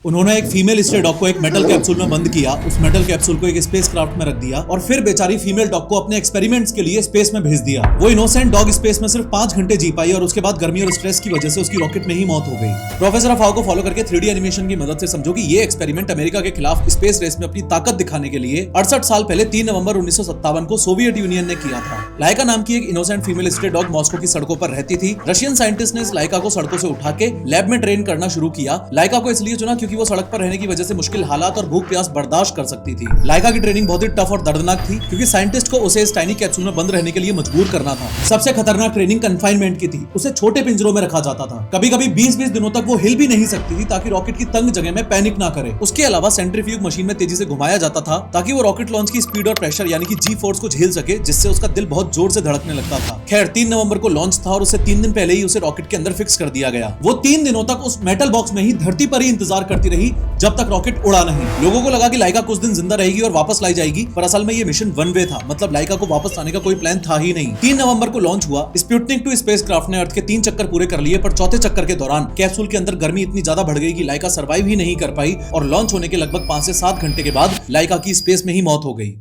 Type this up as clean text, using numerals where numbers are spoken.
उन्होंने एक female stray dog को एक मेटल कैप्सूल में बंद किया, उस मेटल कैप्सूल को एक स्पेस क्राफ्ट में रख दिया और फिर बेचारी फीमेल डॉग को अपने एक्सपेरिमेंट्स के लिए स्पेस में भेज दिया। वो इनोसेंट डॉग स्पेस में सिर्फ 5 घंटे जी पाई और उसके बाद गर्मी और स्ट्रेस की वजह से उसकी रॉकेट में ही मौत हो गई। प्रोफेसर अफाव को फॉलो करके 3D एनिमेशन की मदद से समझो कि ये एक्सपेरिमेंट अमेरिका के खिलाफ स्पेस रेस में अपनी ताकत दिखाने के लिए 68 साल पहले 3 नवंबर 1957 को सोवियत यूनियन ने किया था। लाइका नाम की एक innocent female stray dog Moscow की सड़कों पर रहती थी। रशियन साइंटिस्ट ने इस लाइका को सड़कों से उठा के लैब में ट्रेन करना शुरू किया। लाइका को इसलिए चुना क्योंकि वो सड़क पर रहने की वजह से मुश्किल हालात और भूख प्यास बर्दाश्त कर सकती थी। लाइका की ट्रेनिंग बहुत ही टफ और दर्दनाक थी क्योंकि साइंटिस्ट को उसे इस टाइनी कैप्सूल में बंद रहने के लिए मजबूर करना था। सबसे खतरनाक ट्रेनिंग कन्फाइनमेंट की थी। उसे छोटे पिंजरों में रखा जाता था। कभी-कभी 20-20 दिनों तक वो हिल भी नहीं सकती थी ताकि रॉकेट की तंग जगह में पैनिक ना करे। उसके अलावा सेंट्रीफ्यूग मशीन में तेजी से घुमाया जाता था ताकि वो रॉकेट लॉन्च की स्पीड और प्रेशर यानी कि जी फोर्स को झेल सके, जिससे उसका दिल बहुत जोर से धड़कने लगता था। खैर 3 नवंबर को लॉन्च था और उससे 3 दिन पहले ही उसे रॉकेट के अंदर फिक्स कर दिया गया। वो 3 दिनों तक उस मेटल बॉक्स में ही धरती पर ही इंतजार करती रही जब तक रॉकेट उड़ा नहीं। लोगों को लगा कि लाइका कुछ दिन जिंदा रहेगी और वापस लाई जाएगी, पर असल में ये मिशन वन वे था। मतलब लाइका को वापस आने का कोई प्लान था ही नहीं। 3 नवंबर को लॉन्च हुआ। स्पुतनिक 2 स्पेसक्राफ्ट ने अर्थ के 3 चक्कर पूरे कर लिए, पर चौथे चक्कर के दौरान कैप्सूल के अंदर गर्मी इतनी ज्यादा बढ़ गई कि लाइका सर्वाइव ही नहीं कर पाई और लॉन्च होने के लगभग 5 से 7 घंटे के बाद लाइका की स्पेस में ही मौत हो गई।